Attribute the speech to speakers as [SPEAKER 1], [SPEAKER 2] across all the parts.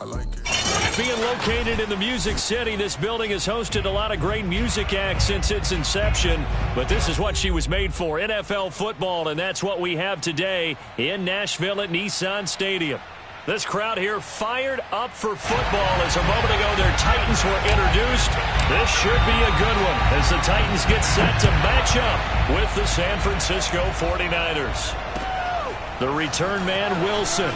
[SPEAKER 1] I like it.
[SPEAKER 2] Being located in the Music City, this building has hosted a lot of great music acts since its inception. But this is what she was made for, NFL football, and that's what we have today in Nashville at Nissan Stadium. This crowd here fired up for football as a moment ago their Titans were introduced. This should be a good one as the Titans get set to match up with the San Francisco 49ers. The return man, Wilson.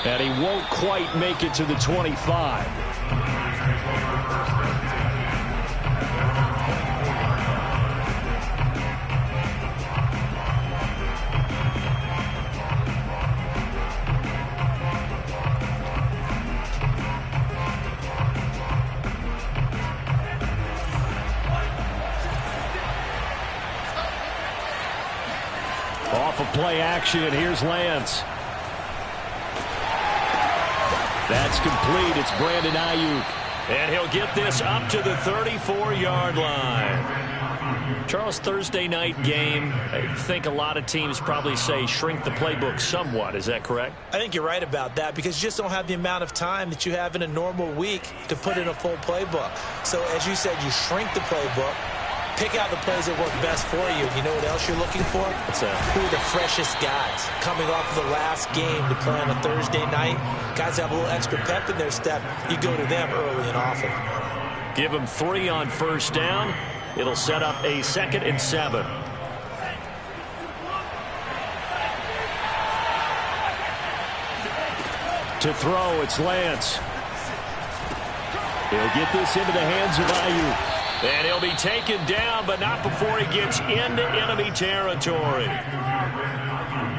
[SPEAKER 2] And he won't quite make it to the 25. Off of play action, here's Lance. That's complete. It's Brandon Ayuk. And he'll get this up to the 34-yard line. Charles, Thursday night game. I think a lot of teams probably say shrink the playbook somewhat. Is that correct?
[SPEAKER 3] I think you're right about that because you just don't have the amount of time that you have in a normal week to put in a full playbook. So as you said, you shrink the playbook. Pick out the plays that work best for you. You know what else you're looking for? Who are the freshest guys coming off of the last game to play on a Thursday night? Guys have a little extra pep in their step. You go to them early and often.
[SPEAKER 2] Give them 3 on first down. It'll set up a 2nd and 7. To throw, it's Lance. He'll get this into the hands of Ayuk. And he'll be taken down, but not before he gets into enemy territory.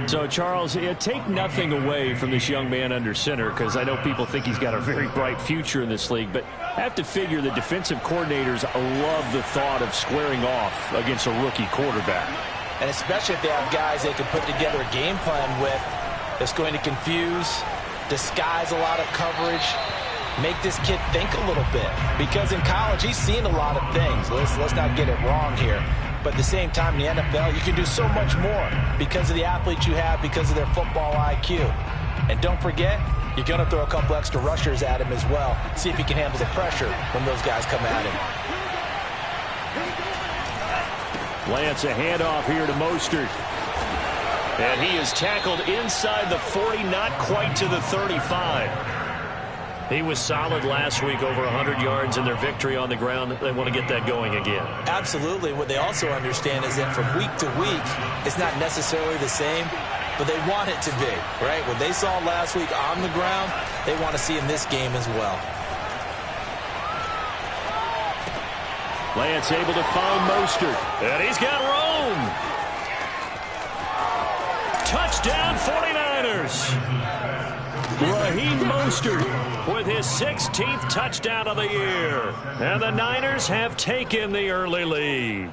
[SPEAKER 2] So, Charles, take nothing away from this young man under center, because I know people think he's got a very bright future in this league, but I have to figure the defensive coordinators love the thought of squaring off against a rookie quarterback.
[SPEAKER 3] And especially if they have guys they can put together a game plan with that's going to confuse, disguise a lot of coverage, make this kid think a little bit. Because in college, he's seen a lot of things. Let's not get it wrong here. But at the same time, in the NFL, you can do so much more because of the athletes you have, because of their football IQ. And don't forget, you're going to throw a couple extra rushers at him as well. See if he can handle the pressure when those guys come at him.
[SPEAKER 2] Lance, a handoff here to Mostert. And he is tackled inside the 40, not quite to the 35. He was solid last week, over 100 yards in their victory on the ground. They want to get that going again.
[SPEAKER 3] Absolutely. What they also understand is that from week to week, it's not necessarily the same, but they want it to be, right? What they saw last week on the ground, they want to see in this game as well.
[SPEAKER 2] Lance able to find Mostert. And he's got room. Touchdown 49ers. Raheem Mostert with his 16th touchdown of the year. And the Niners have taken the early lead.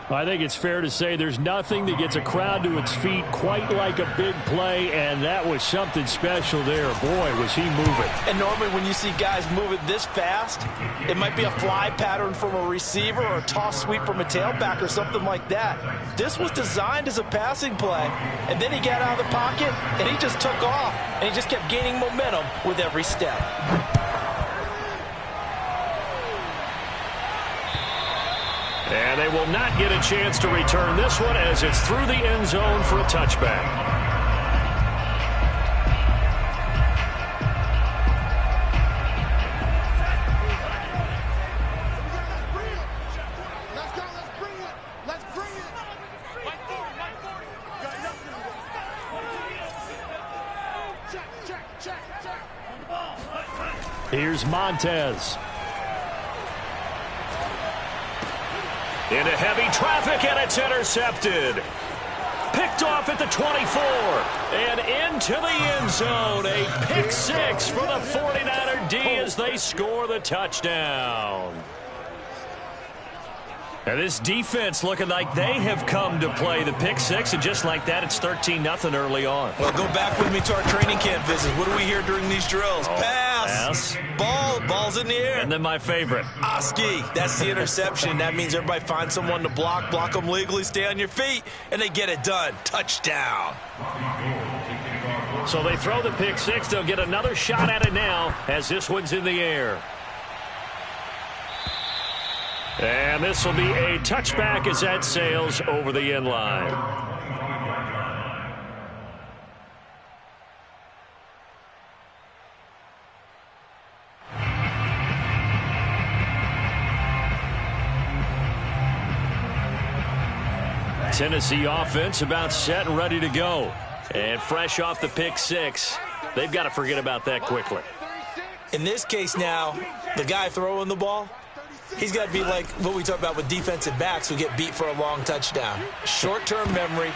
[SPEAKER 2] I think it's fair to say there's nothing that gets a crowd to its feet quite like a big play, and that was something special there. Boy, was he moving.
[SPEAKER 3] And normally when you see guys moving this fast, it might be a fly pattern from a receiver or a toss sweep from a tailback or something like that. This was designed as a passing play, and then he got out of the pocket, and he just took off, and he just kept gaining momentum with every step.
[SPEAKER 2] And they will not get a chance to return this one as it's through the end zone for a touchback. Here's Montez. Into heavy traffic, and it's intercepted. Picked off at the 24. And into the end zone. A pick six for the 49er D as they score the touchdown. And this defense looking like they have come to play the pick six, and just like that, it's 13-0 early on.
[SPEAKER 3] Well, go back with me to our training camp visits. What do we hear during these drills? Pass. Ball's in the air.
[SPEAKER 2] And then my favorite.
[SPEAKER 3] Oski. That's the interception. That means everybody finds someone to block them legally, stay on your feet, and they get it done. Touchdown.
[SPEAKER 2] So they throw the pick six. They'll get another shot at it now as this one's in the air. And this will be a touchback as that sails over the end line. Tennessee offense about set and ready to go. And fresh off the pick six, they've got to forget about that quickly.
[SPEAKER 3] In this case now, the guy throwing the ball, he's got to be like what we talk about with defensive backs who get beat for a long touchdown. Short-term memory,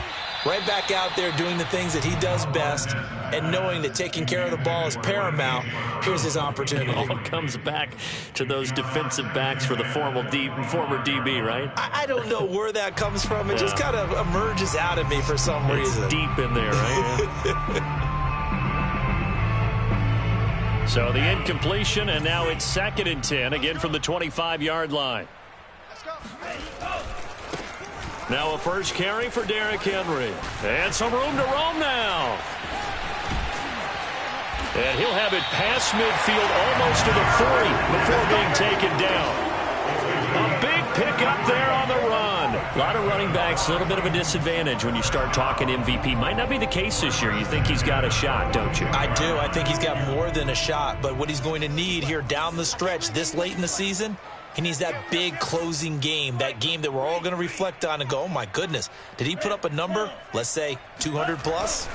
[SPEAKER 3] right back out there doing the things that he does best, and knowing that taking care of the ball is paramount. Here's his opportunity.
[SPEAKER 2] It all comes back to those defensive backs for the former DB, right?
[SPEAKER 3] I don't know where that comes from. It just kind of emerges out of me for some reason.
[SPEAKER 2] It's deep in there, right? So the incompletion, and now it's 2nd and 10, again from the 25-yard line. Now a first carry for Derrick Henry. And some room to roam now. And he'll have it past midfield almost to the 40 before being taken down. A big pickup there on the run. A lot of running backs, a little bit of a disadvantage when you start talking MVP. Might not be the case this year. You think he's got a shot, don't you?
[SPEAKER 3] I do. I think he's got more than a shot. But what he's going to need here down the stretch this late in the season, he needs that big closing game, that game that we're all going to reflect on and go, oh, my goodness, did he put up a number, let's say 200 plus?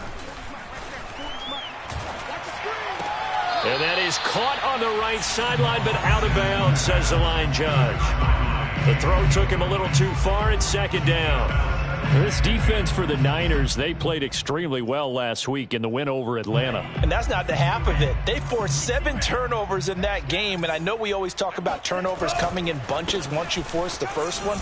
[SPEAKER 2] And that is caught on the right sideline, but out of bounds, says the line judge. The throw took him a little too far. It's 2nd down. This defense for the Niners, they played extremely well last week in the win over Atlanta.
[SPEAKER 3] And that's not the half of it. They forced 7 turnovers in that game, and I know we always talk about turnovers coming in bunches once you force the first one.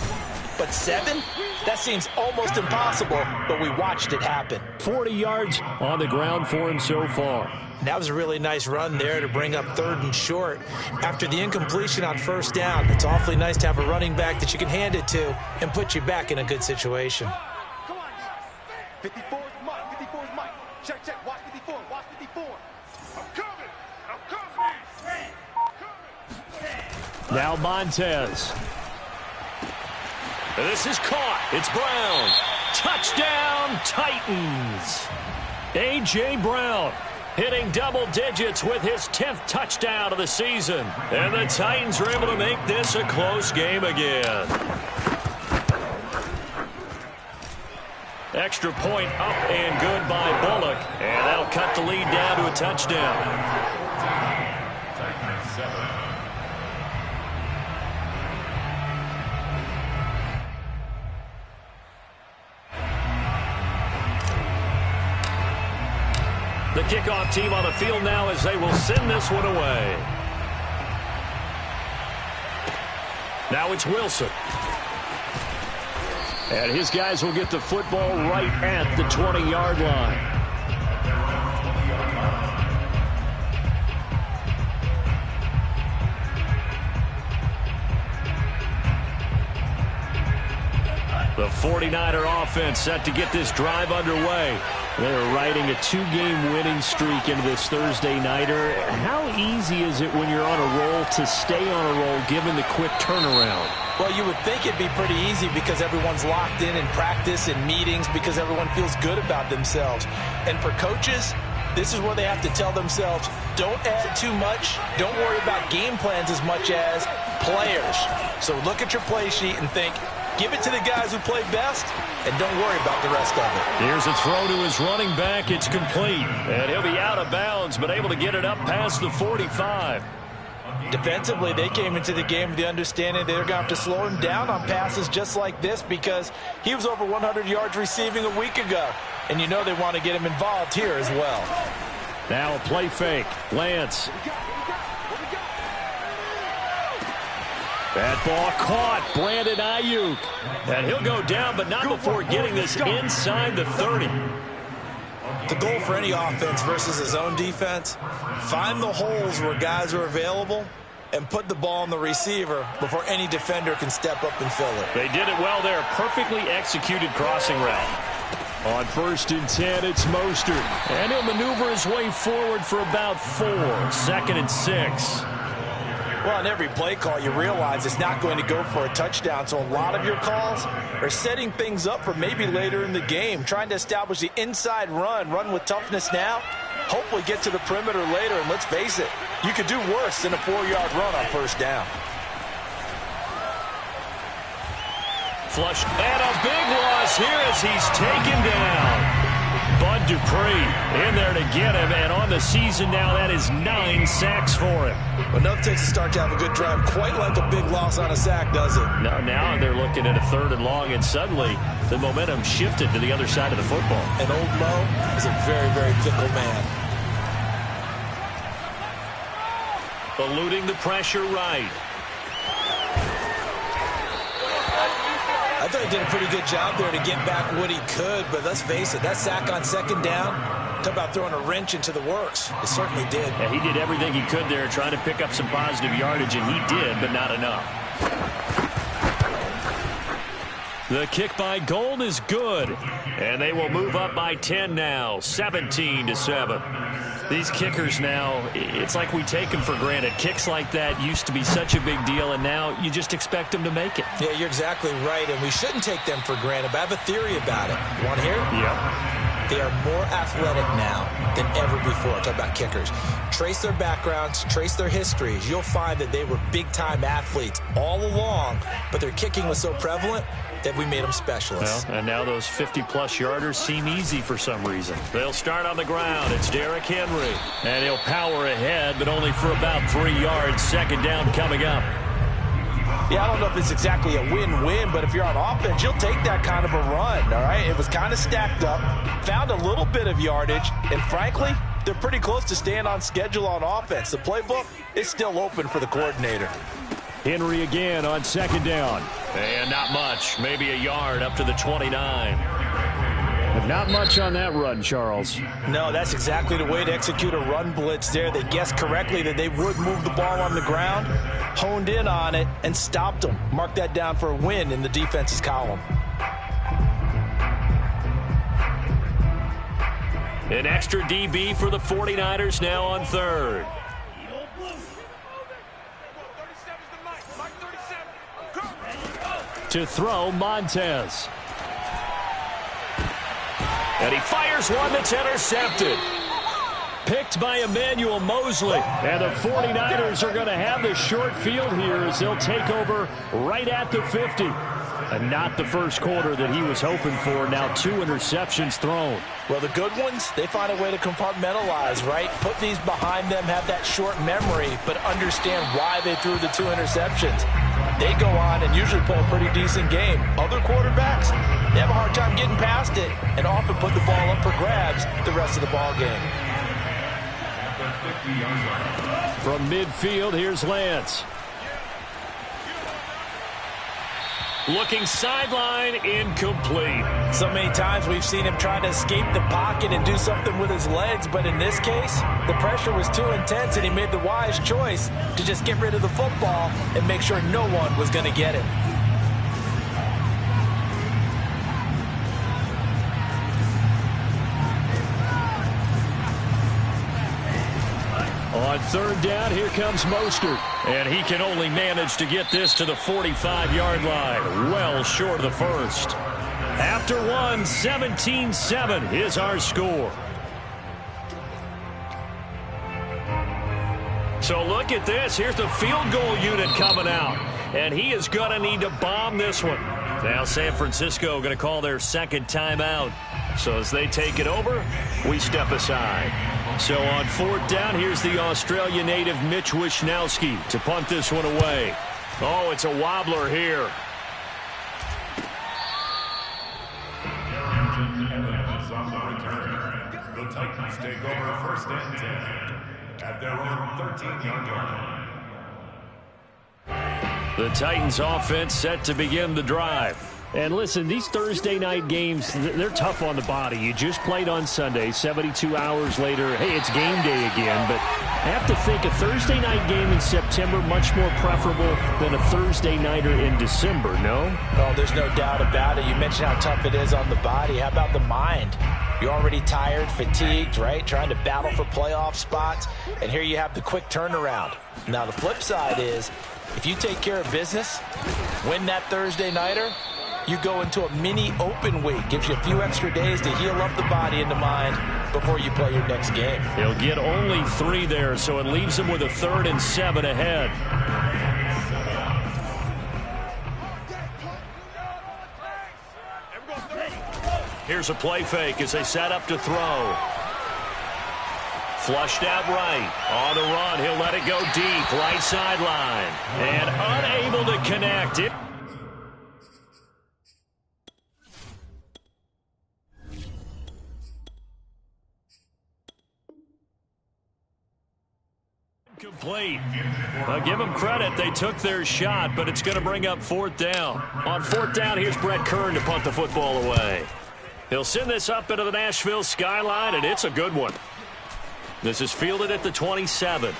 [SPEAKER 3] But 7? That seems almost impossible, but we watched it happen.
[SPEAKER 2] 40 yards on the ground for him so far.
[SPEAKER 3] And that was a really nice run there to bring up 3rd and short. After the incompletion on 1st down, it's awfully nice to have a running back that you can hand it to and put you back in a good situation.
[SPEAKER 1] Come on. 54 is Mike. 54 is Mike. Check. Watch 54. Watch 54. I'm coming.
[SPEAKER 2] Now Montez. This is caught. It's Brown. Touchdown, Titans. A.J. Brown hitting double digits with his 10th touchdown of the season. And the Titans are able to make this a close game again. Extra point up and good by Bullock. And that'll cut the lead down to a touchdown. The kickoff team on the field now as they will send this one away. Now it's Wilson. And his guys will get the football right at the 20-yard line. The 49er offense set to get this drive underway. They're riding a 2-game winning streak into this Thursday nighter. How easy is it when you're on a roll to stay on a roll given the quick turnaround?
[SPEAKER 3] Well, you would think it'd be pretty easy because everyone's locked in practice and meetings because everyone feels good about themselves. And for coaches, this is where they have to tell themselves, don't add too much. Don't worry about game plans as much as players. So look at your play sheet and think, give it to the guys who play best, and don't worry about the rest of it.
[SPEAKER 2] Here's a throw to his running back. It's complete. And he'll be out of bounds, but able to get it up past the 45.
[SPEAKER 3] Defensively, they came into the game with the understanding they're going to have to slow him down on passes just like this because he was over 100 yards receiving a week ago. And you know they want to get him involved here as well.
[SPEAKER 2] Now a play fake. Lance. That ball caught. Brandon Ayuk. And he'll go down, but not before getting this inside the 30.
[SPEAKER 3] The goal for any offense versus his own defense, find the holes where guys are available and put the ball on the receiver before any defender can step up and fill it.
[SPEAKER 2] They did it well there. Perfectly executed crossing route. On 1st and 10, it's Mostert. And he'll maneuver his way forward for about 4. 2nd and 6.
[SPEAKER 3] Well, on every play call, you realize it's not going to go for a touchdown. So a lot of your calls are setting things up for maybe later in the game, trying to establish the inside run with toughness now, hopefully get to the perimeter later. And let's face it, you could do worse than a 4-yard run on 1st down.
[SPEAKER 2] Flush, and a big loss here as he's taken down. Bud Dupree in there to get him, and on the season now, that is 9 sacks for him.
[SPEAKER 3] Enough takes to start to have a good drive, quite like a big loss on a sack, does it?
[SPEAKER 2] No, now they're looking at a 3rd and long, and suddenly the momentum shifted to the other side of the football.
[SPEAKER 3] And old Mo is a very, very fickle man.
[SPEAKER 2] Eluding the pressure right.
[SPEAKER 3] I thought he did a pretty good job there to get back what he could, but let's face it, that sack on 2nd down, talk about throwing a wrench into the works. It certainly did.
[SPEAKER 2] Yeah, he did everything he could there, trying to pick up some positive yardage, and he did, but not enough. The kick by Gold is good, and they will move up by 10 now, 17-7. These kickers now, it's like we take them for granted. Kicks like that used to be such a big deal, and now you just expect them to make it.
[SPEAKER 3] Yeah, you're exactly right, and we shouldn't take them for granted, but I have a theory about it. You want to hear it?
[SPEAKER 2] Yep.
[SPEAKER 3] They are more athletic now than ever before. Talk about kickers. Trace their backgrounds, trace their histories. You'll find that they were big-time athletes all along, but their kicking was so prevalent that we made them specialists.
[SPEAKER 2] Well, and now those 50-plus yarders seem easy for some reason. They'll start on the ground. It's Derrick Henry. And he'll power ahead, but only for about 3 yards. 2nd down coming up.
[SPEAKER 3] Yeah, I don't know if it's exactly a win-win, but if you're on offense, you'll take that kind of a run, all right? It was kind of stacked up, found a little bit of yardage, and frankly, they're pretty close to staying on schedule on offense. The playbook is still open for the coordinator.
[SPEAKER 2] Henry again on 2nd down. And not much. Maybe a yard up to the 29. But not much on that run, Charles.
[SPEAKER 3] No, that's exactly the way to execute a run blitz there. They guessed correctly that they would move the ball on the ground, honed in on it, and stopped them. Mark that down for a win in the defense's column.
[SPEAKER 2] An extra DB for the 49ers now on 3rd. To throw, Montez. And he fires one that's intercepted. Picked by Emmanuel Mosley. And the 49ers are going to have the short field here as they'll take over right at the 50. And not the first quarter that he was hoping for. Now 2 interceptions thrown.
[SPEAKER 3] Well, the good ones, they find a way to compartmentalize, right? Put these behind them, have that short memory, but understand why they threw the 2 interceptions. They go on and usually play a pretty decent game. Other quarterbacks, they have a hard time getting past it and often put the ball up for grabs the rest of the ball game.
[SPEAKER 2] From midfield, here's Lance. Looking sideline, incomplete.
[SPEAKER 3] So many times we've seen him try to escape the pocket and do something with his legs, but in this case, the pressure was too intense and he made the wise choice to just get rid of the football and make sure no one was going to get it.
[SPEAKER 2] On 3rd down, here comes Mostert. And he can only manage to get this to the 45-yard line. Well short of the first. After one, 17-7 is our score. So look at this. Here's the field goal unit coming out. And he is going to need to bomb this one. Now San Francisco going to call their 2nd timeout. So as they take it over, we step aside. So on 4th down, here's the Australia native Mitch Wishnowsky to punt this one away. Oh, it's a wobbler here.
[SPEAKER 4] The Titans take over 1st and 10 at their own 13-yard line.
[SPEAKER 2] The Titans offense set to begin the drive. And listen, these Thursday night games, they're tough on the body. You just played on Sunday, 72 hours later, hey, it's game day again. But I have to think a Thursday night game in September much more preferable than a Thursday nighter in December, no?
[SPEAKER 3] Oh, there's no doubt about it. You mentioned how tough it is on the body. How about the mind? You're already tired, fatigued, right? Trying to battle for playoff spots. And here you have the quick turnaround. Now, the flip side is, if you take care of business, win that Thursday nighter, you go into a mini open week. Gives you a few extra days to heal up the body and the mind before you play your next game.
[SPEAKER 2] He'll get only 3 there, so it leaves him with a 3rd and 7 ahead. Here's a play fake as they set up to throw. Flushed out right. On the run, he'll let it go deep. Right sideline. And unable to connect it. Complete. Give them credit. They took their shot, but it's going to bring up 4th down. On 4th down, here's Brett Kern to punt the football away. He'll send this up into the Nashville skyline, and it's a good one. This is fielded at the 27.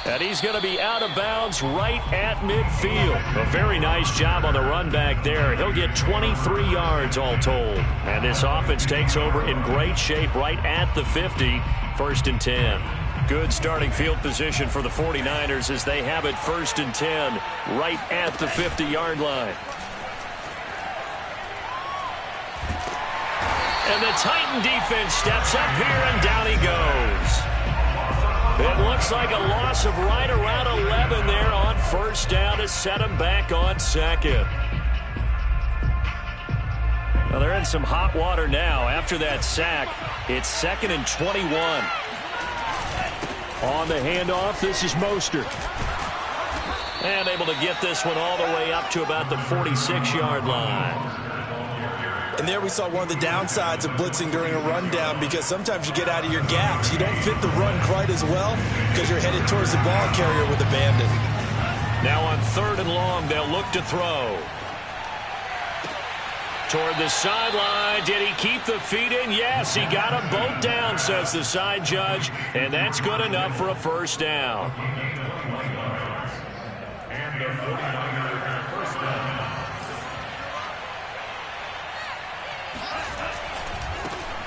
[SPEAKER 2] And he's going to be out of bounds right at midfield. A very nice job on the run back there. He'll get 23 yards all told. And this offense takes over in great shape right at the 50, 1st and 10. Good starting field position for the 49ers as they have it 1st and 10 right at the 50-yard line. And the Titan defense steps up here, and down he goes. It looks like a loss of right around 11 there on 1st down to set him back on 2nd. Well, they're in some hot water now. After that sack, it's 2nd and 21. On the handoff, this is Mostert. And able to get this one all the way up to about the 46-yard line.
[SPEAKER 3] And there we saw one of the downsides of blitzing during a rundown, because sometimes you get out of your gaps. You don't fit the run quite as well because you're headed towards the ball carrier with abandon.
[SPEAKER 2] Now on 3rd and long, they'll look to throw. Toward the sideline. Did he keep the feet in? Yes, he got them both down, says the side judge. And that's good enough for a 1st down.
[SPEAKER 4] And the 49ers first down.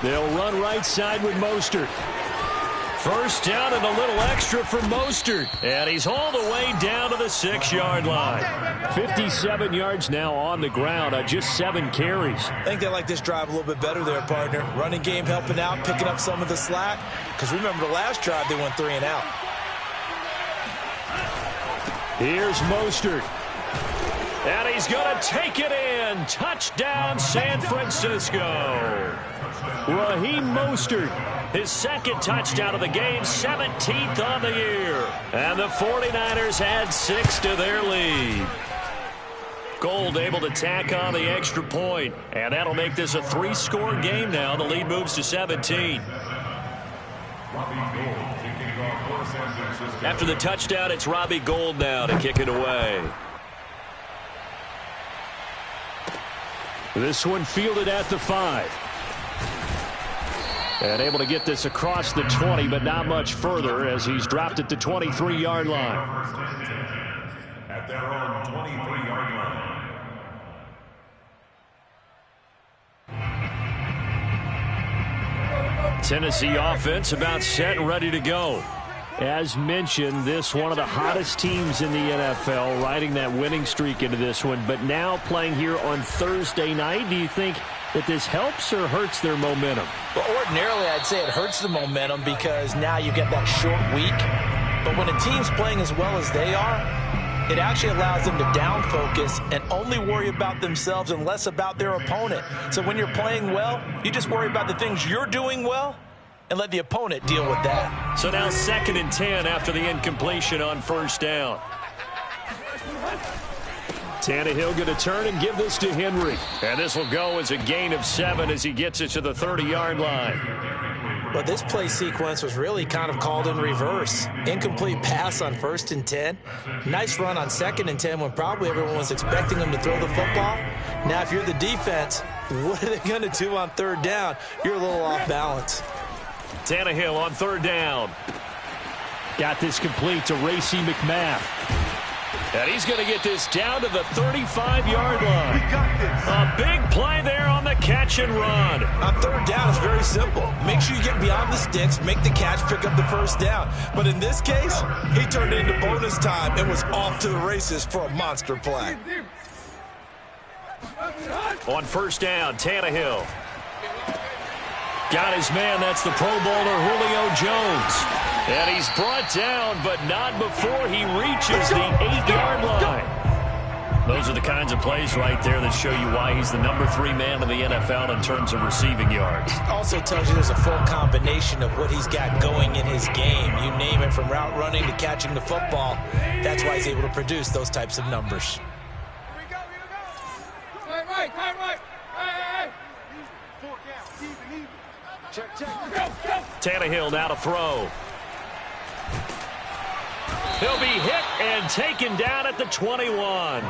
[SPEAKER 2] They'll run right side with Mostert. 1st down and a little extra for Mostert. And he's all the way down to the 6-yard line. 57 yards now on the ground on just 7 carries.
[SPEAKER 3] I think they like this drive a little bit better there, partner. Running game helping out, picking up some of the slack. Because remember the last drive, they went 3 and out.
[SPEAKER 2] Here's Mostert. And he's going to take it in. Touchdown, San Francisco. Raheem Mostert, his 2nd touchdown of the game, 17th on the year. And the 49ers add 6 to their lead. Gold able to tack on the extra point. And that'll make this a 3-score game now. The lead moves to 17. After the touchdown, it's Robbie Gould now to kick it away. This one fielded at the 5. And able to get this across the 20, but not much further as he's dropped at the 23-yard line.
[SPEAKER 4] At their own 23-yard line.
[SPEAKER 2] Tennessee offense about set and ready to go. As mentioned, this one of the hottest teams in the NFL, riding that winning streak into this one, but now playing here on Thursday night. Do you think that this helps or hurts their momentum?
[SPEAKER 3] Well, ordinarily, I'd say it hurts the momentum because now you get that short week. But when a team's playing as well as they are, it actually allows them to down focus and only worry about themselves and less about their opponent. So when you're playing well, you just worry about the things you're doing well and let the opponent deal with that.
[SPEAKER 2] So now 2nd and 10 after the incompletion on 1st down. Tannehill going to turn and give this to Henry. And this will go as a gain of 7 as he gets it to the 30-yard line.
[SPEAKER 3] Well, this play sequence was really kind of called in reverse. Incomplete pass on 1st and 10. Nice run on 2nd and 10 when probably everyone was expecting him to throw the football. Now, if you're the defense, what are they going to do on 3rd down? You're a little off balance.
[SPEAKER 2] Tannehill on 3rd down. Got this complete to Racey McMath. And he's going to get this down to the 35-yard line.
[SPEAKER 1] We got this.
[SPEAKER 2] A big play there on the catch and run.
[SPEAKER 3] On 3rd down, it's very simple. Make sure you get beyond the sticks, make the catch, pick up the 1st down. But in this case, he turned it into bonus time and was off to the races for a monster play.
[SPEAKER 2] On 1st down, Tannehill. Got his man. That's the Pro Bowler Julio Jones. And he's brought down, but not before he reaches the 8-yard line. Those are the kinds of plays right there that show you why he's the number 3 man in the NFL in terms of receiving yards.
[SPEAKER 3] Also tells you there's a full combination of what he's got going in his game. You name it, from route running to catching the football. That's why he's able to produce those types of numbers.
[SPEAKER 1] Here we go. Right. Hey. 4 down. Even. Check. Go.
[SPEAKER 2] Tannehill now to throw. He'll be hit and taken down at the 21.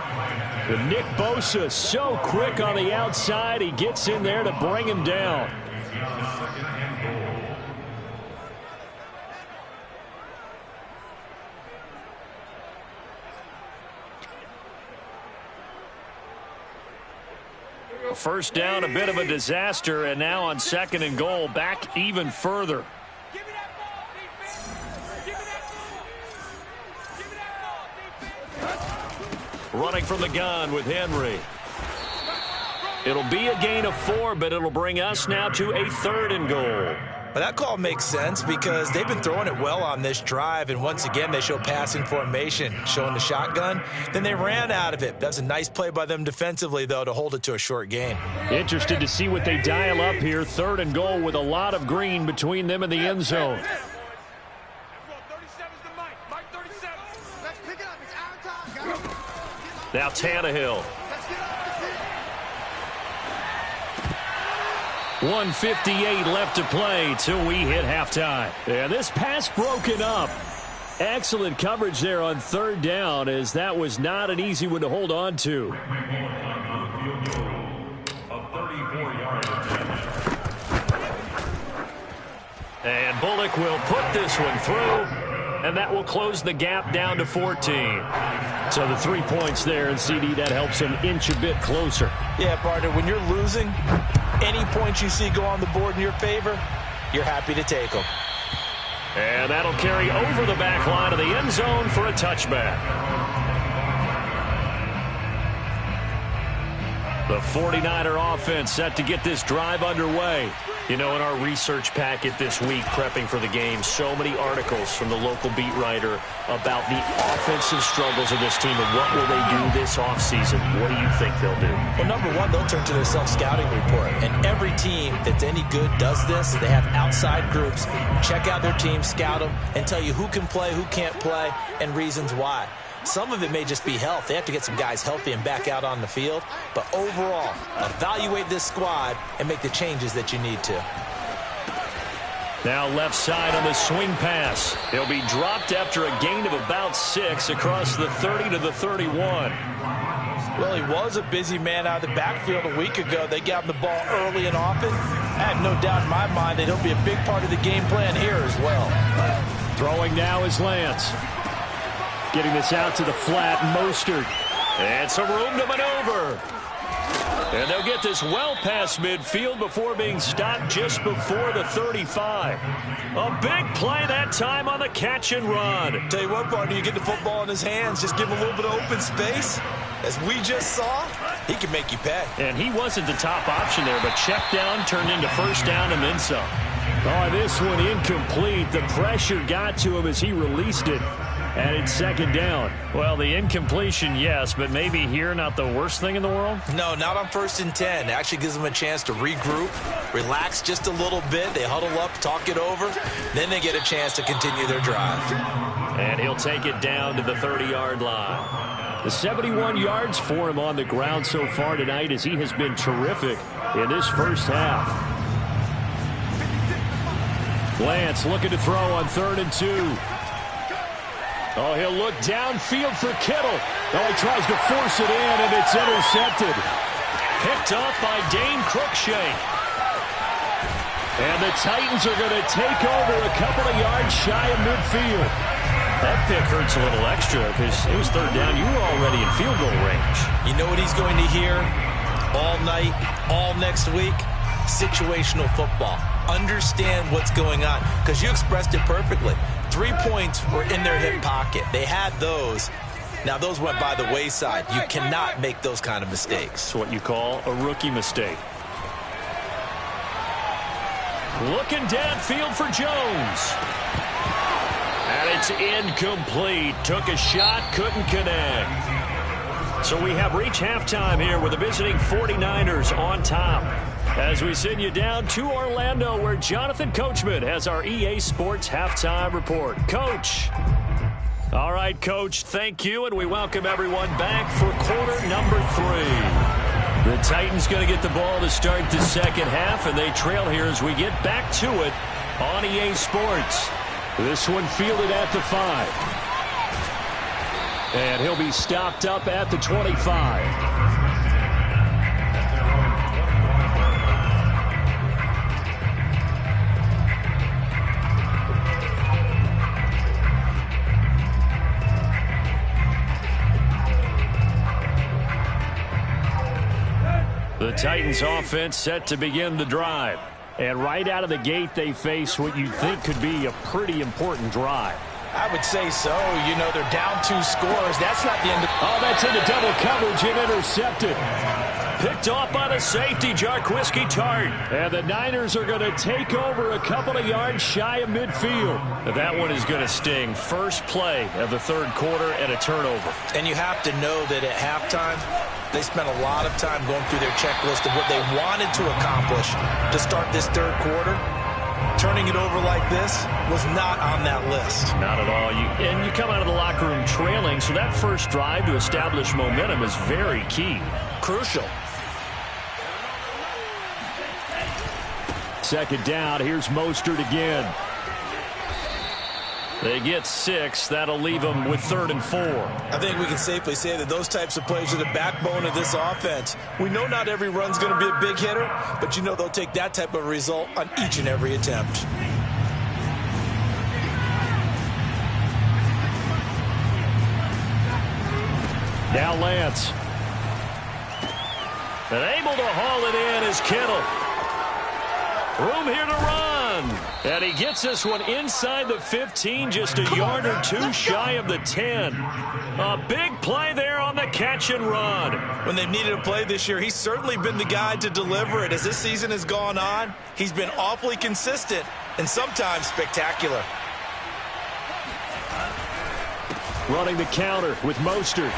[SPEAKER 2] But Nick Bosa so quick on the outside, he gets in there to bring him down. First down, a bit of a disaster, and now on 2nd and goal, back even further. Running from the gun with Henry. It'll be a gain of 4, but it'll bring us now to a 3rd and goal.
[SPEAKER 3] But that call makes sense because they've been throwing it well on this drive, and once again they show passing formation, showing the shotgun. Then they ran out of it. That's a nice play by them defensively, though, to hold it to a short gain.
[SPEAKER 2] Interested to see what they dial up here. 3rd and goal with a lot of green between them and the end zone. Now Tannehill. 1:58 left to play till we hit halftime. And this pass broken up. Excellent coverage there on 3rd down, as that was not an easy one to hold on to. And Bullock will put this one through, and that will close the gap down to 14. So the 3 points there, and CD, that helps him inch a bit closer.
[SPEAKER 3] Yeah, partner, when you're losing, any points you see go on the board in your favor, you're happy to take them.
[SPEAKER 2] And that'll carry over the back line of the end zone for a touchback. The 49er offense set to get this drive underway. You know, in our research packet this week, prepping for the game, so many articles from the local beat writer about the offensive struggles of this team and what will they do this offseason. What do you think they'll do?
[SPEAKER 3] Well, number one, they'll turn to their self-scouting report. And every team that's any good does this. They have outside groups. Check out their team, scout them, and tell you who can play, who can't play, and reasons why. Some of it may just be health. They have to get some guys healthy and back out on the field. But overall, evaluate this squad and make the changes that you need to.
[SPEAKER 2] Now left side on the swing pass. He'll be dropped after a gain of about 6 across the 30 to the 31.
[SPEAKER 3] Well, he was a busy man out of the backfield a week ago. They got him the ball early and often. I have no doubt in my mind that he'll be a big part of the game plan here as well.
[SPEAKER 2] Throwing now is Lance. Getting this out to the flat, Mostert. And some room to maneuver. And they'll get this well past midfield before being stopped just before the 35. A big play that time on the catch and run.
[SPEAKER 3] Tell you what, partner, you get the football in his hands, just give him a little bit of open space. As we just saw, he can make you pay.
[SPEAKER 2] And he wasn't the top option there, but check down turned into first down and then some. Oh, this one incomplete. The pressure got to him as he released it. And it's second down. Well, the incompletion, yes, but maybe here not the worst thing in the world?
[SPEAKER 3] No, not on 1st and 10. It actually gives them a chance to regroup, relax just a little bit. They huddle up, talk it over. Then they get a chance to continue their drive.
[SPEAKER 2] And he'll take it down to the 30-yard line. The 71 yards for him on the ground so far tonight, as he has been terrific in this first half. Lance looking to throw on 3rd and 2. Oh, he'll look downfield for Kittle. Oh, he tries to force it in, and it's intercepted. Picked off by Dane Cruikshank. And the Titans are going to take over a couple of yards shy of midfield. That pick hurts a little extra because it was 3rd down. You were already in field goal range.
[SPEAKER 3] You know what he's going to hear all night, all next week? Situational football. Understand what's going on, because you expressed it perfectly. 3 points were in their hip pocket. They had those. Now, those went by the wayside. You cannot make those kind of mistakes.
[SPEAKER 2] It's what you call a rookie mistake. Looking downfield for Jones. And it's incomplete. Took a shot, couldn't connect. So we have reached halftime here with the visiting 49ers on top. As we send you down to Orlando, where Jonathan Coachman has our EA Sports Halftime Report. Coach. All right, Coach, thank you, and we welcome everyone back for quarter number 3. The Titans going to get the ball to start the second half, and they trail here as we get back to it on EA Sports. This one fielded at the 5. And he'll be stopped up at the 25. The Titans offense set to begin the drive. And right out of the gate, they face what you think could be a pretty important drive.
[SPEAKER 3] I would say so. You know, they're down 2 scores. That's not the end of...
[SPEAKER 2] Oh, that's into double coverage and intercepted. Picked off by the safety, Jarquiski Tart. And the Niners are going to take over a couple of yards shy of midfield. That one is going to sting. First play of the 3rd quarter and a turnover.
[SPEAKER 3] And you have to know that at halftime, they spent a lot of time going through their checklist of what they wanted to accomplish to start this 3rd quarter. Turning it over like this was not on that list.
[SPEAKER 2] Not at all. And you come out of the locker room trailing, so that first drive to establish momentum is very key.
[SPEAKER 3] Crucial.
[SPEAKER 2] Second down, here's Mostert again. They get 6. That'll leave them with 3rd and 4.
[SPEAKER 3] I think we can safely say that those types of plays are the backbone of this offense. We know not every run's going to be a big hitter, but you know they'll take that type of result on each and every attempt.
[SPEAKER 2] Now Lance. And able to haul it in is Kittle. Room here to run. And he gets this one inside the 15, just a yard or 2 shy of the 10. A big play there on the catch and run.
[SPEAKER 3] When they've needed a play this year, he's certainly been the guy to deliver it. As this season has gone on, he's been awfully consistent and sometimes spectacular.
[SPEAKER 2] Running the counter with Mostert.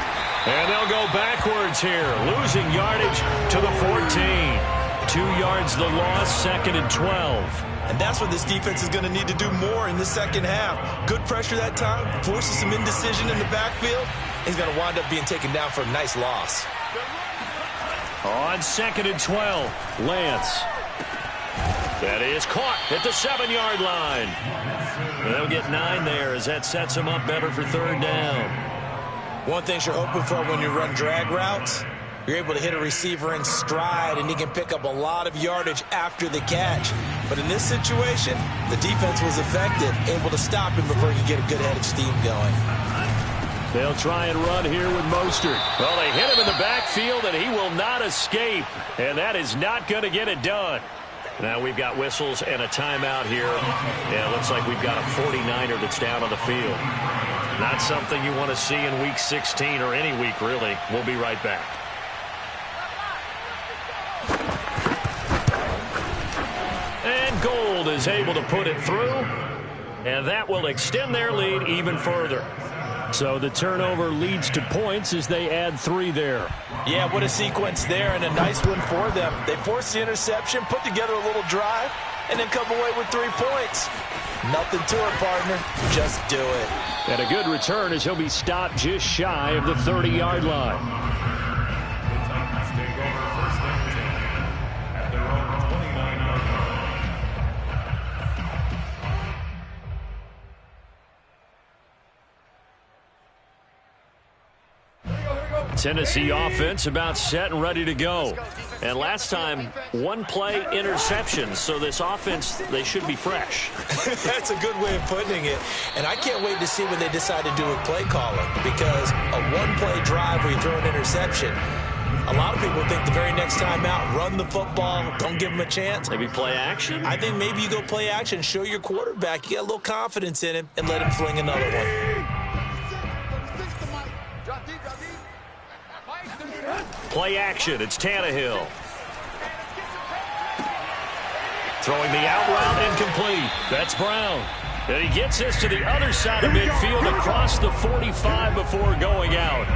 [SPEAKER 2] And they'll go backwards here, losing yardage to the 14. 2 yards the loss, 2nd and 12.
[SPEAKER 3] And that's what this defense is going to need to do more in the second half. Good pressure that time, forces some indecision in the backfield. He's going to wind up being taken down for a nice loss.
[SPEAKER 2] On 2nd and 12, Lance. That is caught at the 7-yard line. They'll get 9 there as that sets them up better for 3rd down.
[SPEAKER 3] One thing you're hoping for when you run drag routes, you're able to hit a receiver in stride, and he can pick up a lot of yardage after the catch. But in this situation, the defense was effective, able to stop him before he could get a good head of steam going.
[SPEAKER 2] They'll try and run here with Mostert. Well, they hit him in the backfield, and he will not escape. And that is not going to get it done. Now we've got whistles and a timeout here. Yeah, it looks like we've got a 49er that's down on the field. Not something you want to see in Week 16 or any week, really. We'll be right back. And Gold is able to put it through, and that will extend their lead even further. So the turnover leads to points as they add 3 there.
[SPEAKER 3] Yeah, what a sequence there, and a nice one for them. They forced the interception, put together a little drive, and then come away with 3 points. Nothing to it, partner. Just do it.
[SPEAKER 2] And a good return as he'll be stopped just shy of the 30-yard line. Tennessee offense about set and ready to go. And last time, one-play interception. So this offense, they should be fresh.
[SPEAKER 3] That's a good way of putting it. And I can't wait to see when they decide to do with play calling, because a one-play drive where you throw an interception, a lot of people think the very next time out, run the football, don't give them a chance.
[SPEAKER 2] Maybe play action?
[SPEAKER 3] I think maybe you go play action, show your quarterback you got a little confidence in him, and let him fling another one.
[SPEAKER 2] Play action. It's Tannehill. Throwing the out route incomplete. That's Brown. And he gets this to the other side of midfield across the 45 before going out.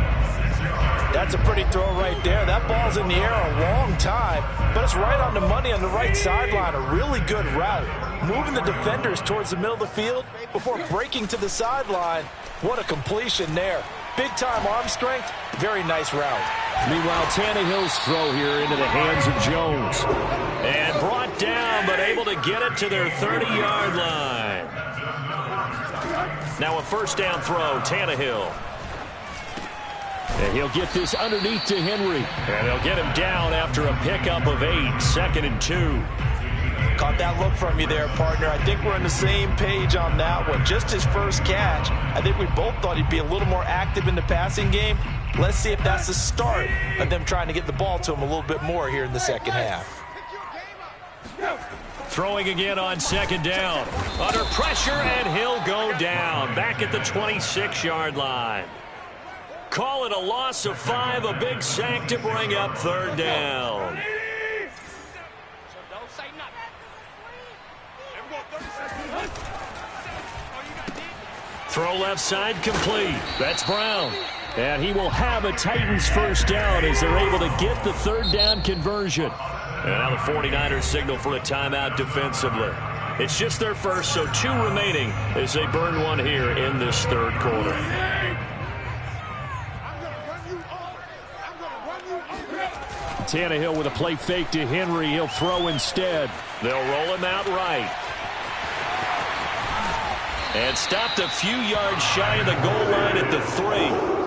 [SPEAKER 3] That's a pretty throw right there. That ball's in the air a long time, but it's right on the money on the right sideline. A really good route. Moving the defenders towards the middle of the field before breaking to the sideline. What a completion there. Big-time arm strength. Very nice route.
[SPEAKER 2] Meanwhile, Tannehill's throw here into the hands of Jones. And brought down, but able to get it to their 30-yard line. Now a first down throw, Tannehill. And he'll get this underneath to Henry. And they'll get him down after a pickup of 8, 2nd and 2.
[SPEAKER 3] Caught that look from you there, partner. I think we're on the same page on that one. Just his first catch. I think we both thought he'd be a little more active in the passing game. Let's see if that's the start of them trying to get the ball to him a little bit more here in the second half.
[SPEAKER 2] Throwing again on 2nd down. Under pressure, and he'll go down. Back at the 26-yard line. Call it a loss of 5, a big sack to bring up 3rd down. Throw left side complete. That's Brown. And he will have a Titans first down as they're able to get the 3rd down conversion. And now the 49ers signal for a timeout defensively. It's just their first, so 2 remaining as they burn one here in this 3rd quarter. Tannehill with a play fake to Henry. He'll throw instead. They'll roll him out right. And stopped a few yards shy of the goal line at the 3.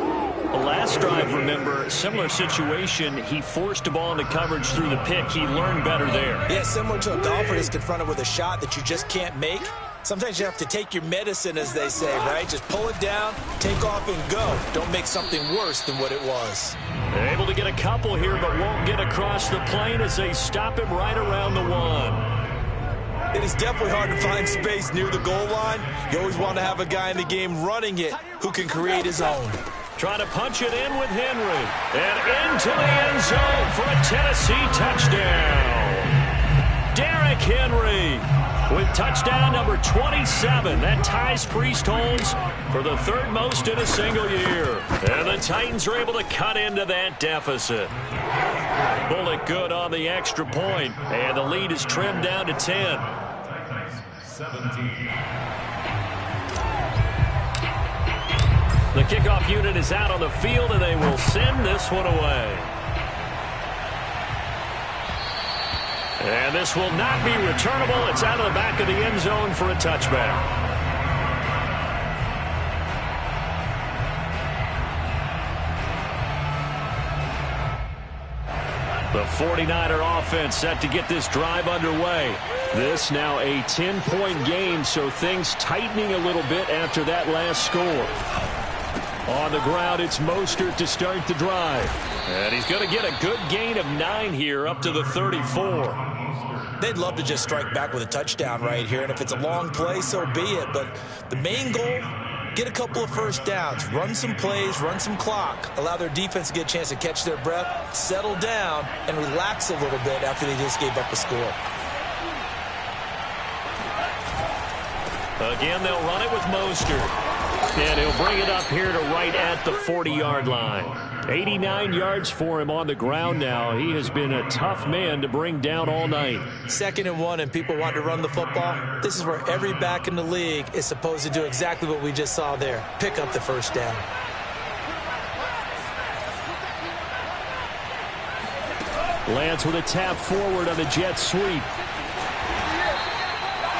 [SPEAKER 2] The last drive, remember, similar situation. He forced the ball into coverage through the pick. He learned better there.
[SPEAKER 3] Yeah, similar to a golfer that's confronted with a shot that you just can't make. Sometimes you have to take your medicine, as they say, right? Just pull it down, take off, and go. Don't make something worse than what it was.
[SPEAKER 2] They're able to get a couple here, but won't get across the plane as they stop him right around the 1.
[SPEAKER 3] It is definitely hard to find space near the goal line. You always want to have a guy in the game running it who can create his own.
[SPEAKER 2] Trying to punch it in with Henry. And into the end zone for a Tennessee touchdown. Derrick Henry with touchdown number 27. That ties Priest-Holmes for the 3rd most in a single year. And the Titans are able to cut into that deficit. Bullet good on the extra point. And the lead is trimmed down to 10.
[SPEAKER 4] 17.
[SPEAKER 2] The kickoff unit is out on the field, and they will send this one away. And this will not be returnable. It's out of the back of the end zone for a touchback. The 49er offense set to get this drive underway. This now a 10-point game, so things tightening a little bit after that last score. On the ground, it's Mostert to start the drive. And he's going to get a good gain of 9 here up to the 34.
[SPEAKER 3] They'd love to just strike back with a touchdown right here, and if it's a long play, so be it. But the main goal, get a couple of first downs, run some plays, run some clock, allow their defense to get a chance to catch their breath, settle down, and relax a little bit after they just gave up a score.
[SPEAKER 2] Again, they'll run it with Mostert. And he'll bring it up here to right at the 40-yard line. 89 yards for him on the ground now. He has been a tough man to bring down all night.
[SPEAKER 3] 2nd and 1, and people want to run the football. This is where every back in the league is supposed to do exactly what we just saw there. Pick up the first down.
[SPEAKER 2] Lance with a tap forward on the jet sweep.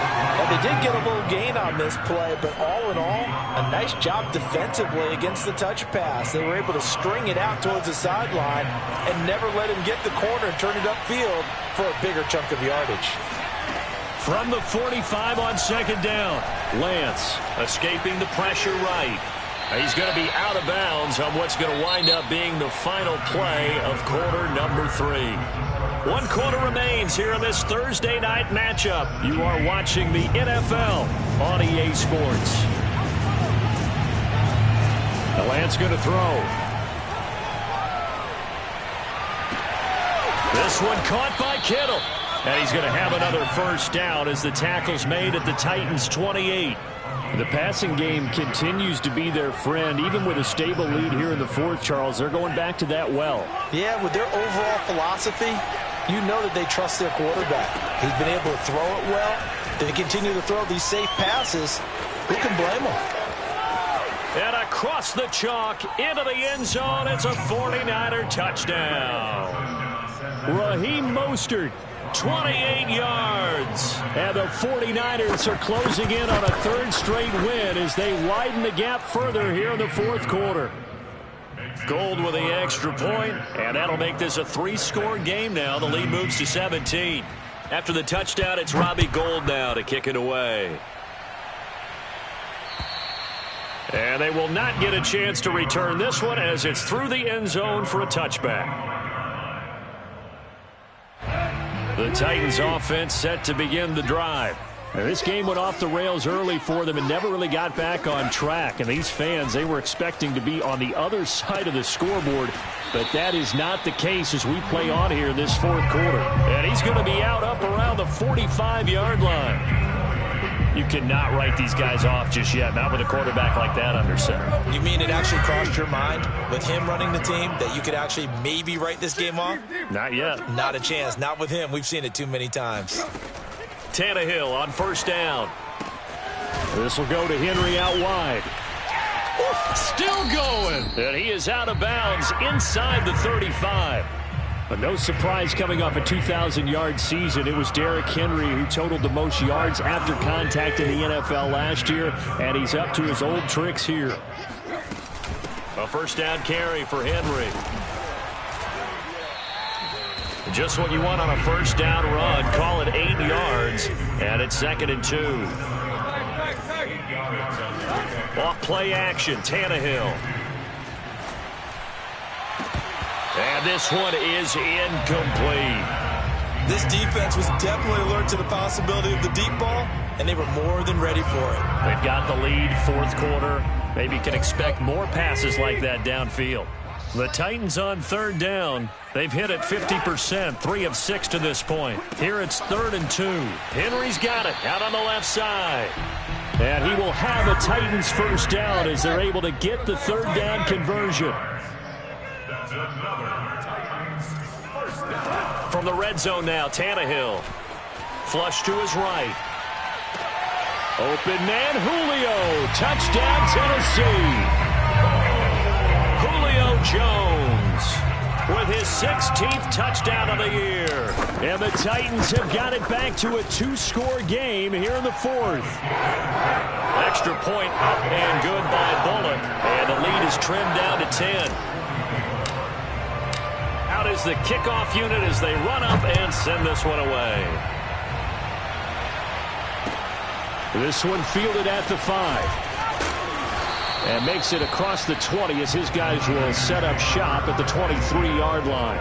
[SPEAKER 3] That They did get a little gain on this play, but all in all, a nice job defensively against the touch pass. They were able to string it out towards the sideline and never let him get the corner and turn it upfield for a bigger chunk of yardage.
[SPEAKER 2] From the 45 on second down, Lance escaping the pressure right. He's going to be out of bounds on what's going to wind up being the final play of quarter number 3. 1 quarter remains here in this Thursday night matchup. You are watching the NFL on EA Sports. The Lance going to throw. This one caught by Kittle. And he's going to have another first down as the tackle's made at the Titans' 28. The passing game continues to be their friend. Even with a stable lead here in the fourth, Charles, they're going back to that well.
[SPEAKER 3] Yeah, with their overall philosophy, you know that they trust their quarterback. He's been able to throw it well. They continue to throw these safe passes. Who can blame them?
[SPEAKER 2] And across the chalk into the end zone, it's a 49er touchdown. Raheem Mostert, 28 yards. And the 49ers are closing in on a third straight win as they widen the gap further here in the fourth quarter. Gold with the extra point, and that'll make this a 3-score game now. The lead moves to 17. After the touchdown, it's Robbie Gould now to kick it away. And they will not get a chance to return this one as it's through the end zone for a touchback. The Titans offense set to begin the drive. Now, this game went off the rails early for them and never really got back on track. And these fans, they were expecting to be on the other side of the scoreboard. But that is not the case as we play on here in this fourth quarter. And he's going to be out up around the 45-yard line. You cannot write these guys off just yet, not with a quarterback like that under center.
[SPEAKER 3] You mean it actually crossed your mind with him running the team that you could actually maybe write this game off?
[SPEAKER 2] Not yet.
[SPEAKER 3] Not a chance. Not with him. We've seen it too many times.
[SPEAKER 2] Tannehill on first down. This will go to Henry out wide. Still going. And he is out of bounds inside the 35. But no surprise coming off a 2,000-yard season. It was Derrick Henry who totaled the most yards after contact in the NFL last year, and he's up to his old tricks here. A first down carry for Henry. Just what you want on a first down run. Call it 8 yards, and it's 2nd and 2. Off play action, Tannehill. And this one is incomplete.
[SPEAKER 3] This defense was definitely alert to the possibility of the deep ball, and they were more than ready for it.
[SPEAKER 2] They've got the lead, fourth quarter. Maybe can expect more passes like that downfield. The Titans on third down. They've hit it 50%, 3 of 6 to this point. Here it's 3rd and 2. Henry's got it out on the left side. And he will have a Titans first down as they're able to get the third down conversion. From the red zone now, Tannehill. Flush to his right. Open man, Julio. Touchdown, Tennessee. Julio Jones with his 16th touchdown of the year. And the Titans have got it back to a 2-score game here in the fourth. Extra point up and good by Bullock. And the lead is trimmed down to 10. Out is the kickoff unit as they run up and send this one away. This one fielded at the 5. And makes it across the 20 as his guys will set up shop at the 23-yard line.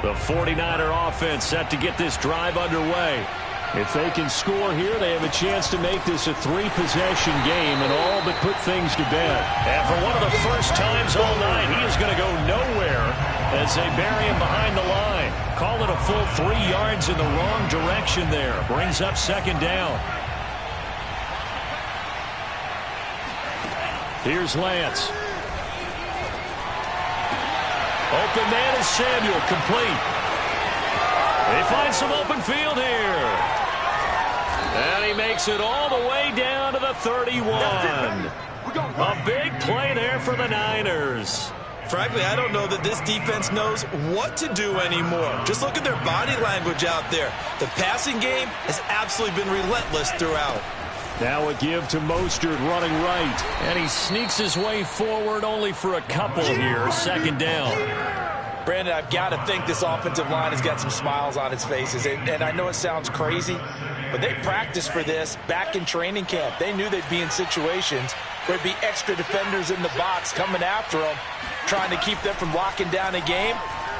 [SPEAKER 2] The 49er offense set to get this drive underway. If they can score here, they have a chance to make this a 3-possession game and all but put things to bed. And for one of the first times all night, he is going to go nowhere as they bury him behind the line. Call it a full 3 yards in the wrong direction there. Brings up 2nd down. Here's Lance. Open man is Samuel, complete. They find some open field here. And he makes it all the way down to the 31. A big play there for the Niners.
[SPEAKER 3] Frankly, I don't know that this defense knows what to do anymore. Just look at their body language out there. The passing game has absolutely been relentless throughout.
[SPEAKER 2] Now a give to Mostert running right. And he sneaks his way forward only for a couple here. Second down.
[SPEAKER 3] Brandon, I've got to think this offensive line has got some smiles on its faces. And I know it sounds crazy, but they practiced for this back in training camp. They knew they'd be in situations where there'd be extra defenders in the box coming after them, trying to keep them from locking down a game.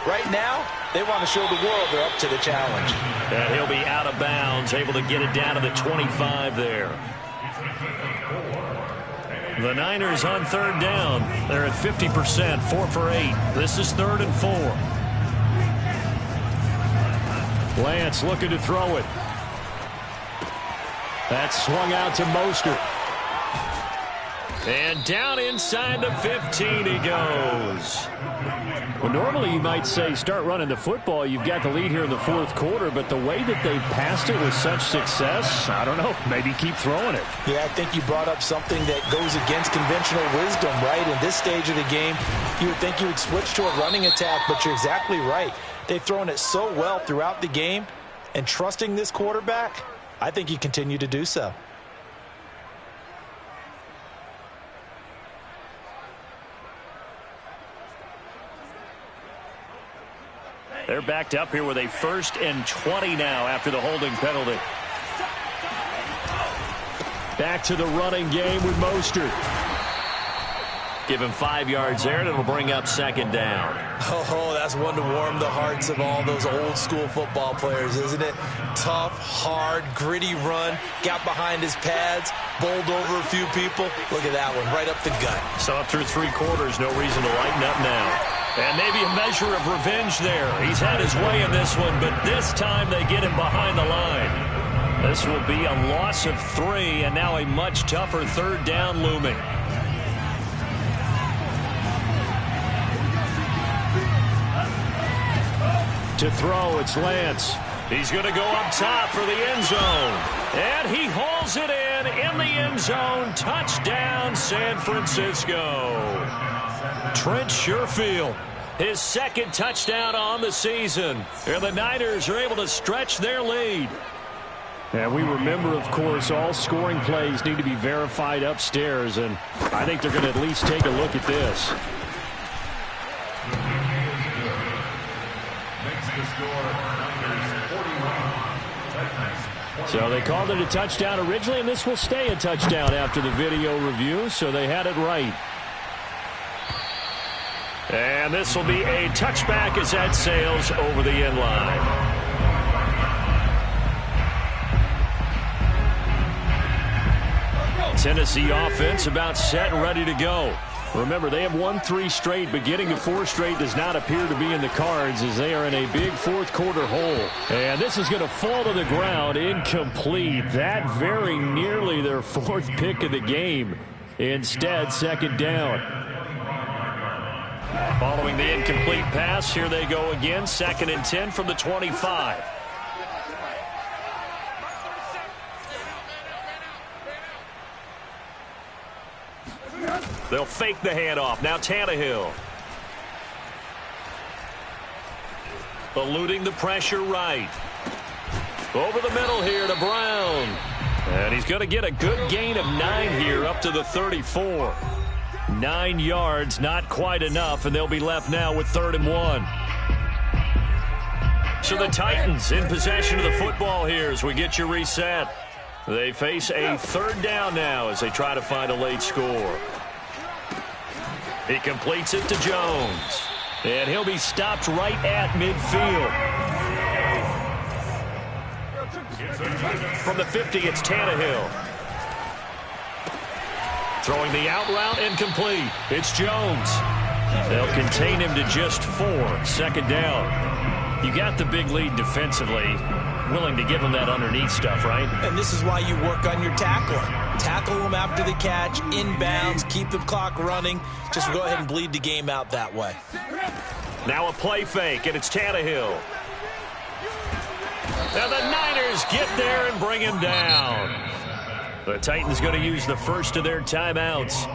[SPEAKER 3] Right now, they want to show the world they're up to the challenge.
[SPEAKER 2] And he'll be out of bounds, able to get it down to the 25 there. The Niners on third down. They're at 50%, 4 for 8. This is 3rd and 4. Lance looking to throw it. That's swung out to Mostert. And down inside the 15 he goes. Well, normally you might say start running the football. You've got the lead here in the 4th quarter, but the way that they've passed it with such success, I don't know, maybe keep throwing it.
[SPEAKER 3] Yeah, I think you brought up something that goes against conventional wisdom, right? In this stage of the game, you would think you would switch to a running attack, but you're exactly right. They've thrown it so well throughout the game, and trusting this quarterback, I think you continue to do so.
[SPEAKER 2] They're backed up here with a 1st and 20 now after the holding penalty. Back to the running game with Mostert. Give him 5 yards there, and it'll bring up 2nd down.
[SPEAKER 3] Oh, that's one to warm the hearts of all those old-school football players, isn't it? Tough, hard, gritty run, got behind his pads, bowled over a few people. Look at that one, right up the gut.
[SPEAKER 2] So up through 3 quarters, no reason to lighten up now. And maybe a measure of revenge there. He's had his way in this one, but this time they get him behind the line. This will be a loss of 3, and now a much tougher 3rd down looming. To throw, it's Lance. He's going to go up top for the end zone. And he hauls it in the end zone. Touchdown, San Francisco. Trent Sherfield, his 2nd touchdown on the season. And the Niners are able to stretch their lead. And we remember, of course, all scoring plays need to be verified upstairs. And I think they're going to at least take a look at this. So they called it a touchdown originally, and this will stay a touchdown after the video review, so they had it right. And this will be a touchback as that sails over the end line. Tennessee offense about set and ready to go. Remember, they have won 3 straight, but getting to 4 straight does not appear to be in the cards as they are in a big 4th quarter hole. And this is going to fall to the ground, incomplete. That very nearly their 4th pick of the game. Instead, 2nd down. Following the incomplete pass, here they go again. 2nd and 10 from the 25. They'll fake the handoff. Now Tannehill. Eluding the pressure right. Over the middle here to Brown. And he's going to get a good gain of 9 here up to the 34. 9 yards, not quite enough, and they'll be left now with 3rd and 1. So the Titans in possession of the football here as we get you reset. They face a 3rd down now as they try to find a late score. He completes it to Jones. And he'll be stopped right at midfield. From the 50, it's Tannehill. Throwing the out route incomplete. It's Jones. They'll contain him to just 4. 2nd down. You got the big lead defensively. Willing to give him that underneath stuff, right?
[SPEAKER 3] And this is why you work on your tackling. Tackle them after the catch, inbounds, keep the clock running. Just go ahead and bleed the game out that way.
[SPEAKER 2] Now a play fake, and it's Tannehill. Now the Niners get there and bring him down. The Titans going to use the first of their timeouts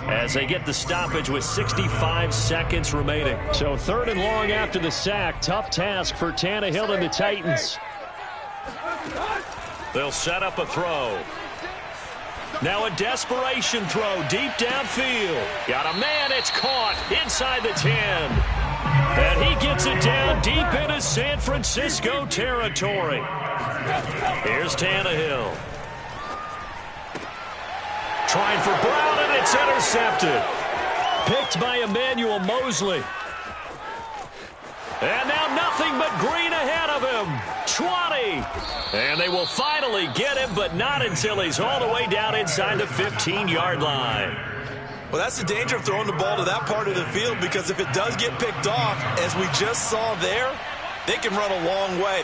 [SPEAKER 2] as they get the stoppage with 65 seconds remaining. So 3rd and long after the sack. Tough task for Tannehill and the Titans. They'll set up a throw. Now a desperation throw deep downfield. Got a man, it's caught inside the 10. And he gets it down deep into San Francisco territory. Here's Tannehill. Trying for Brown, and it's intercepted. Picked by Emmanuel Mosley. And now nothing but green ahead of him. 20. And they will finally get him, but not until he's all the way down inside the 15-yard line.
[SPEAKER 5] Well, that's the danger of throwing the ball to that part of the field, because if it does get picked off, as we just saw there, they can run a long way.